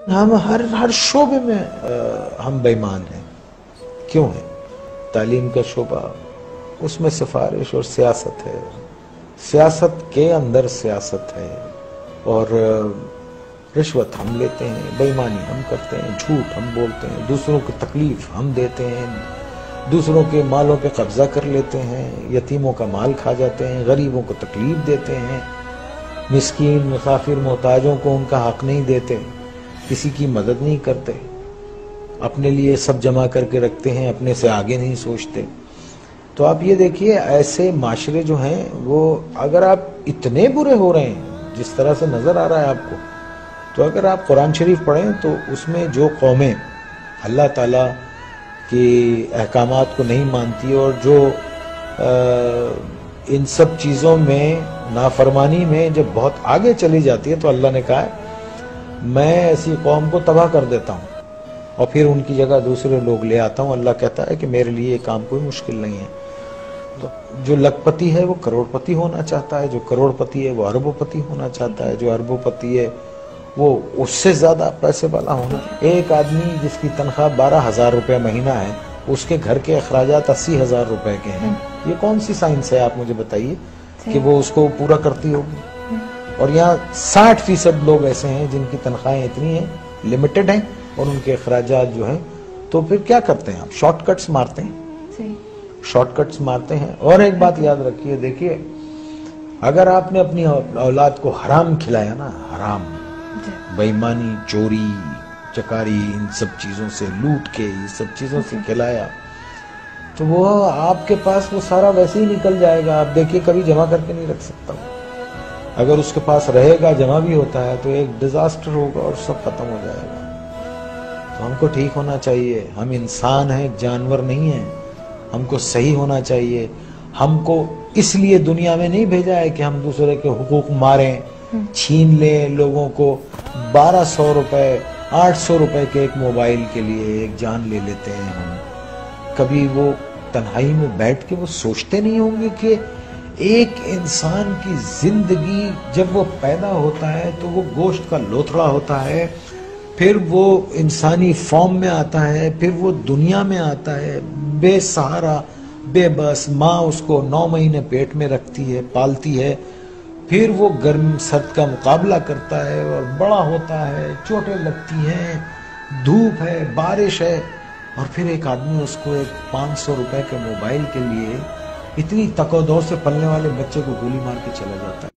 ہم ہر شعبے میں ہم بےمان ہیں. کیوں ہیں؟ تعلیم کا شعبہ، اس میں سفارش اور سیاست ہے، سیاست کے اندر سیاست ہے، اور رشوت ہم لیتے ہیں، بے ایمانی ہم کرتے ہیں، جھوٹ ہم بولتے ہیں، دوسروں کو تکلیف ہم دیتے ہیں، دوسروں کے مالوں پہ قبضہ کر لیتے ہیں، یتیموں کا مال کھا جاتے ہیں، غریبوں کو تکلیف دیتے ہیں، مسکین مسافر محتاجوں کو ان کا حق نہیں دیتے، کسی کی مدد نہیں کرتے، اپنے لیے سب جمع کر کے رکھتے ہیں، اپنے سے آگے نہیں سوچتے. تو آپ یہ دیکھیے ایسے معاشرے جو ہیں وہ اگر آپ اتنے برے ہو رہے ہیں جس طرح سے نظر آ رہا ہے آپ کو، تو اگر آپ قرآن شریف پڑھیں تو اس میں جو قومیں اللہ تعالیٰ کی احکامات کو نہیں مانتی اور جو ان سب چیزوں میں نافرمانی میں جب بہت آگے چلی جاتی ہے تو اللہ نے کہا ہے میں ایسی قوم کو تباہ کر دیتا ہوں اور پھر ان کی جگہ دوسرے لوگ لے آتا ہوں. اللہ کہتا ہے کہ میرے لیے یہ کام کوئی مشکل نہیں ہے. تو جو لکھ پتی ہے وہ کروڑ پتی ہونا چاہتا ہے، جو کروڑ پتی ہے وہ اربوں پتی ہونا چاہتا ہے، جو اربوں پتی ہے وہ اس سے زیادہ پیسے والا ہونا. ایک آدمی جس کی تنخواہ 12,000 روپے مہینہ ہے، اس کے گھر کے اخراجات 80,000 روپے کے ہیں. یہ کون سی سائنس ہے آپ مجھے بتائیے کہ وہ اس کو پورا کرتی ہوگی؟ اور یہاں 60% لوگ ایسے ہیں جن کی تنخواہیں اتنی ہیں، لمیٹڈ ہیں، اور ان کے اخراجات جو ہیں. تو پھر کیا کرتے ہیں آپ؟ شارٹ کٹس مارتے ہیں، شارٹ کٹس مارتے ہیں. اور ایک بات یاد رکھیے، دیکھیے اگر آپ نے اپنی اولاد کو حرام کھلایا نا، حرام، بے ایمانی، چوری چکاری، ان سب چیزوں سے، لوٹ کے یہ سب چیزوں سے کھلایا، تو وہ آپ کے پاس وہ سارا ویسے ہی نکل جائے گا. آپ دیکھیے کبھی جمع کر کے نہیں رکھ سکتا. اگر اس کے پاس رہے گا، جمع بھی ہوتا ہے، تو ایک ڈیزاسٹر ہوگا اور سب ختم ہو جائے گا. تو ہم کو ٹھیک ہونا چاہیے. ہم انسان ہیں، جانور نہیں ہیں. ہم کو صحیح ہونا چاہیے. ہم کو اس لیے دنیا میں نہیں بھیجا ہے کہ ہم دوسرے کے حقوق ماریں، چھین لیں لوگوں کو. 1200 روپے 800 روپے کے ایک موبائل کے لیے ایک جان لے لیتے ہیں ہم. کبھی وہ تنہائی میں بیٹھ کے وہ سوچتے نہیں ہوں گے کہ ایک انسان کی زندگی جب وہ پیدا ہوتا ہے تو وہ گوشت کا لوتھڑا ہوتا ہے، پھر وہ انسانی فارم میں آتا ہے، پھر وہ دنیا میں آتا ہے بے سہارا، بے بس. ماں اس کو 9 مہینے پیٹ میں رکھتی ہے، پالتی ہے، پھر وہ گرم سرد کا مقابلہ کرتا ہے اور بڑا ہوتا ہے، چوٹیں لگتی ہیں، دھوپ ہے، بارش ہے، اور پھر ایک آدمی اس کو ایک 500 روپے کے موبائل کے لیے اتنی تک و دو سے پلنے والے بچے کو گولی مار کے چلا جاتا ہے.